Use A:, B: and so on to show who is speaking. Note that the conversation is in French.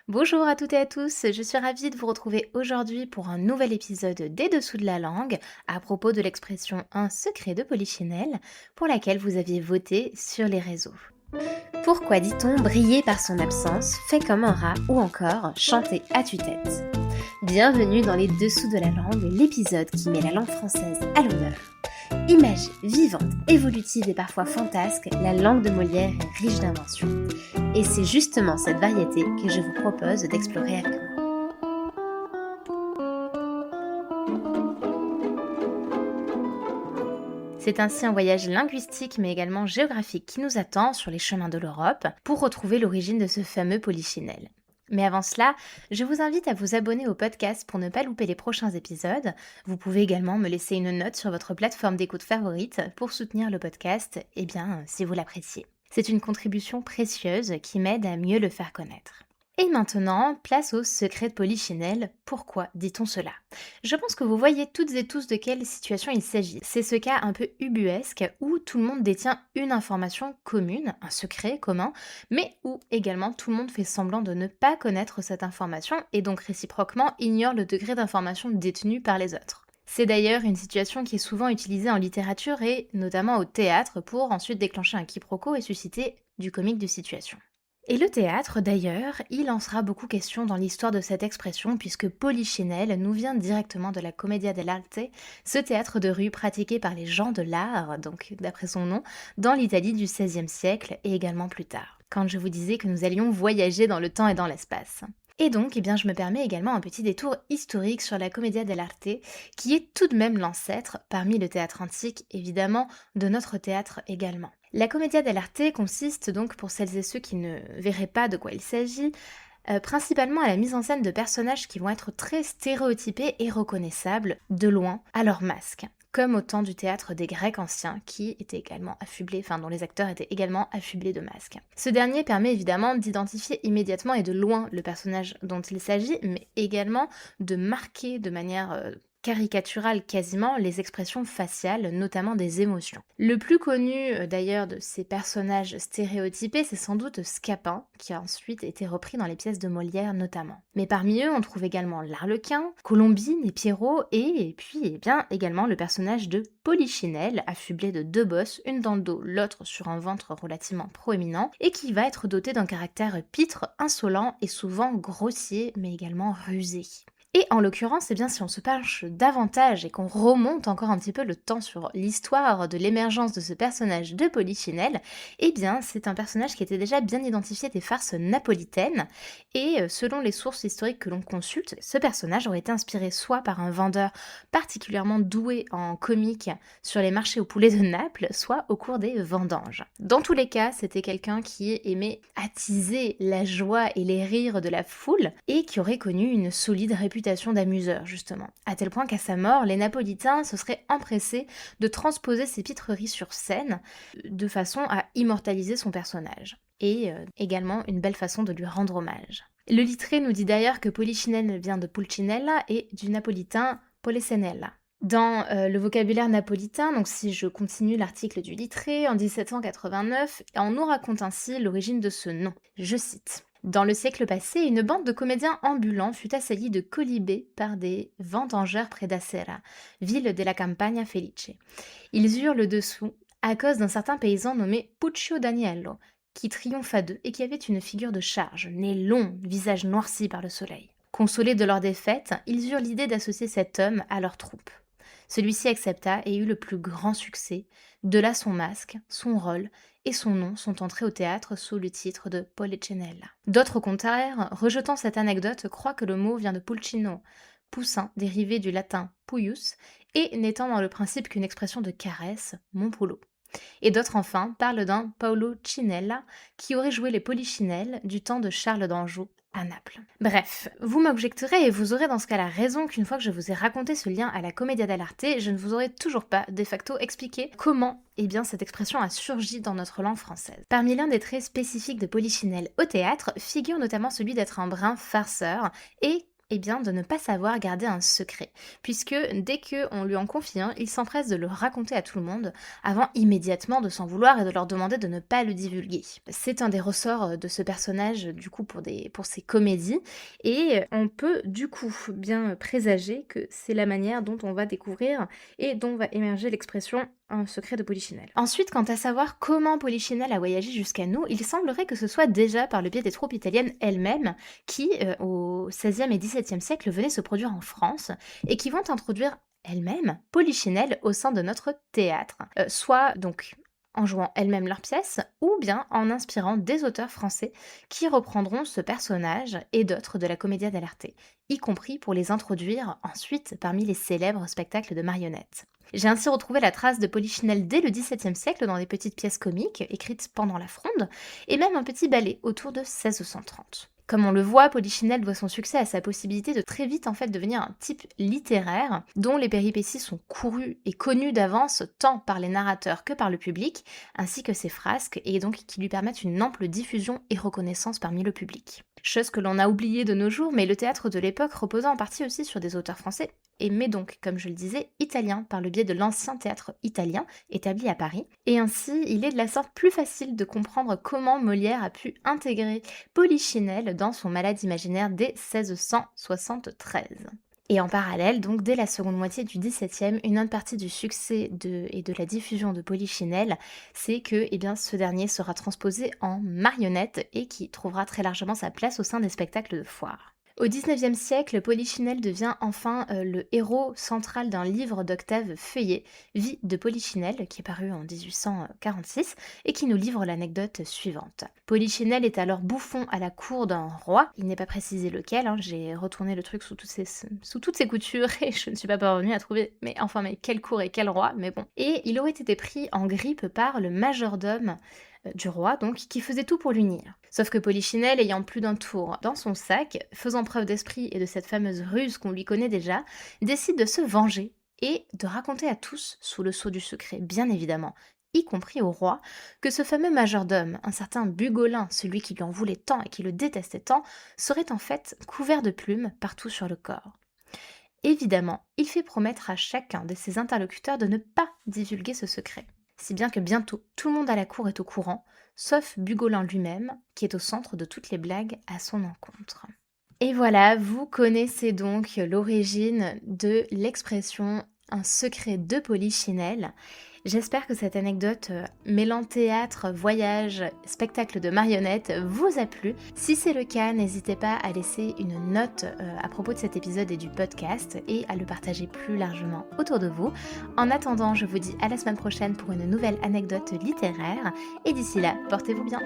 A: Bonjour à toutes et à tous, je suis ravie de vous retrouver aujourd'hui pour un nouvel épisode des Dessous de la langue à propos de l'expression un secret de Polichinelle pour laquelle vous aviez voté sur les réseaux. Pourquoi dit-on briller par son absence, fait comme un rat ou encore chanter à tue-tête? Bienvenue dans les Dessous de la langue, l'épisode qui met la langue française à l'honneur. Imagée, vivante, évolutive et parfois fantasque, la langue de Molière est riche d'inventions. Et c'est justement cette variété que je vous propose d'explorer avec moi. C'est ainsi un voyage linguistique mais également géographique qui nous attend sur les chemins de l'Europe pour retrouver l'origine de ce fameux Polichinelle. Mais avant cela, je vous invite à vous abonner au podcast pour ne pas louper les prochains épisodes. Vous pouvez également me laisser une note sur votre plateforme d'écoute favorite pour soutenir le podcast, si vous l'appréciez. C'est une contribution précieuse qui m'aide à mieux le faire connaître. Et maintenant, place au secret de Polichinelle. Pourquoi dit-on cela? Je pense que vous voyez toutes et tous de quelle situation il s'agit. C'est ce cas un peu ubuesque où tout le monde détient une information commune, un secret commun, mais où également tout le monde fait semblant de ne pas connaître cette information et donc réciproquement ignore le degré d'information détenu par les autres. C'est d'ailleurs une situation qui est souvent utilisée en littérature et notamment au théâtre pour ensuite déclencher un quiproquo et susciter du comique de situation. Et le théâtre, d'ailleurs, il en sera beaucoup question dans l'histoire de cette expression puisque Polichinelle nous vient directement de la Commedia dell'arte, ce théâtre de rue pratiqué par les gens de l'art, donc d'après son nom, dans l'Italie du XVIe siècle et également plus tard, quand je vous disais que nous allions voyager dans le temps et dans l'espace. Et donc, je me permets également un petit détour historique sur la Commedia dell'arte, qui est tout de même l'ancêtre, parmi le théâtre antique évidemment, de notre théâtre également. La Commedia dell'arte consiste donc, pour celles et ceux qui ne verraient pas de quoi il s'agit, principalement à la mise en scène de personnages qui vont être très stéréotypés et reconnaissables de loin à leur masque, comme au temps du théâtre des Grecs anciens qui étaient également affublés, dont les acteurs étaient également affublés de masques. Ce dernier permet évidemment d'identifier immédiatement et de loin le personnage dont il s'agit, mais également de marquer de manière caricaturale quasiment les expressions faciales, notamment des émotions. Le plus connu d'ailleurs de ces personnages stéréotypés, c'est sans doute Scapin, qui a ensuite été repris dans les pièces de Molière notamment. Mais parmi eux, on trouve également l'Arlequin, Colombine et Pierrot, et puis également le personnage de Polichinelle, affublé de deux bosses, une dans le dos, l'autre sur un ventre relativement proéminent, et qui va être doté d'un caractère pitre, insolent et souvent grossier, mais également rusé. Et en l'occurrence, si on se penche davantage et qu'on remonte encore un petit peu le temps sur l'histoire de l'émergence de ce personnage de Polichinelle, c'est un personnage qui était déjà bien identifié des farces napolitaines, et selon les sources historiques que l'on consulte, ce personnage aurait été inspiré soit par un vendeur particulièrement doué en comique sur les marchés aux poulets de Naples, soit au cours des vendanges. Dans tous les cas, c'était quelqu'un qui aimait attiser la joie et les rires de la foule, et qui aurait connu une solide réputation d'amuseur, justement. À tel point qu'à sa mort, les Napolitains se seraient empressés de transposer ses pitreries sur scène, de façon à immortaliser son personnage. Et également une belle façon de lui rendre hommage. Le littré nous dit d'ailleurs que Polichinelle vient de Pulcinella et du napolitain Policenella. Dans le vocabulaire napolitain, donc si je continue l'article du littré, en 1789, on nous raconte ainsi l'origine de ce nom. Je cite. Dans le siècle passé, une bande de comédiens ambulants fut assaillie de colibés par des vendangeurs près d'Acera, ville de la Campagna Felice. Ils eurent le dessous à cause d'un certain paysan nommé Puccio Daniello, qui triompha d'eux et qui avait une figure de charge, nez long, visage noirci par le soleil. Consolés de leur défaite, ils eurent l'idée d'associer cet homme à leur troupe. Celui-ci accepta et eut le plus grand succès. De là son masque, son rôle et son nom sont entrés au théâtre sous le titre de Polichinella. D'autres, au contraire, rejetant cette anecdote, croient que le mot vient de pulcino, poussin dérivé du latin puius, et n'étant dans le principe qu'une expression de caresse, mon poulo. Et d'autres enfin parlent d'un Paolo Cinella qui aurait joué les Polichinelles du temps de Charles d'Anjou à Naples. Bref, vous m'objecterez et vous aurez dans ce cas-là raison qu'une fois que je vous ai raconté ce lien à la Commedia dell'arte, je ne vous aurai toujours pas de facto expliqué comment cette expression a surgi dans notre langue française. Parmi l'un des traits spécifiques de Polichinelle au théâtre figure notamment celui d'être un brin farceur et Eh bien, de ne pas savoir garder un secret, puisque dès qu'on lui en confie un, il s'empresse de le raconter à tout le monde, avant immédiatement de s'en vouloir et de leur demander de ne pas le divulguer. C'est un des ressorts de ce personnage, du coup, pour ses comédies, et on peut, du coup, bien présager que c'est la manière dont on va découvrir et dont va émerger l'expression un secret de Polichinelle. Ensuite, quant à savoir comment Polichinelle a voyagé jusqu'à nous, il semblerait que ce soit déjà par le biais des troupes italiennes elles-mêmes qui, au XVIe et XVIIe siècle, venaient se produire en France et qui vont introduire elles-mêmes Polichinelle au sein de notre théâtre. Soit donc en jouant elles-mêmes leurs pièces, ou bien en inspirant des auteurs français qui reprendront ce personnage et d'autres de la Commedia dell'arte, y compris pour les introduire ensuite parmi les célèbres spectacles de marionnettes. J'ai ainsi retrouvé la trace de Polichinelle dès le XVIIe siècle dans des petites pièces comiques écrites pendant la Fronde, et même un petit ballet autour de 1630. Comme on le voit, Polichinelle doit son succès à sa possibilité de très vite en fait devenir un type littéraire dont les péripéties sont courues et connues d'avance tant par les narrateurs que par le public, ainsi que ses frasques, et donc qui lui permettent une ample diffusion et reconnaissance parmi le public. Chose que l'on a oubliée de nos jours, mais le théâtre de l'époque reposait en partie aussi sur des auteurs français, mais donc, comme je le disais, italiens, par le biais de l'ancien théâtre italien, établi à Paris. Et ainsi, il est de la sorte plus facile de comprendre comment Molière a pu intégrer Polichinelle dans son Malade imaginaire dès 1673. Et en parallèle, donc dès la seconde moitié du XVIIe, une autre partie du succès et de la diffusion de Polichinelle, c'est que ce dernier sera transposé en marionnette et qui trouvera très largement sa place au sein des spectacles de foire. Au XIXe siècle, Polichinelle devient enfin le héros central d'un livre d'Octave Feuillet, Vie de Polichinelle, qui est paru en 1846, et qui nous livre l'anecdote suivante. Polichinelle est alors bouffon à la cour d'un roi, il n'est pas précisé lequel, j'ai retourné le truc sous toutes ses coutures et je ne suis pas parvenue à trouver, mais quelle cour et quel roi, mais bon. Et il aurait été pris en grippe par le majordome du roi, donc, qui faisait tout pour l'unir. Sauf que Polichinelle, ayant plus d'un tour dans son sac, faisant preuve d'esprit et de cette fameuse ruse qu'on lui connaît déjà, décide de se venger et de raconter à tous, sous le sceau du secret bien évidemment, y compris au roi, que ce fameux majordome, un certain Bugolin, celui qui lui en voulait tant et qui le détestait tant, serait en fait couvert de plumes partout sur le corps. Évidemment, il fait promettre à chacun de ses interlocuteurs de ne pas divulguer ce secret. Si bien que bientôt, tout le monde à la cour est au courant, sauf Bugolin lui-même, qui est au centre de toutes les blagues à son encontre. Et voilà, vous connaissez donc l'origine de l'expression un secret de Polichinelle. J'espère que cette anecdote mêlant théâtre, voyage, spectacle de marionnettes vous a plu. Si c'est le cas, n'hésitez pas à laisser une note à propos de cet épisode et du podcast et à le partager plus largement autour de vous. En attendant, je vous dis à la semaine prochaine pour une nouvelle anecdote littéraire et d'ici là, portez-vous bien.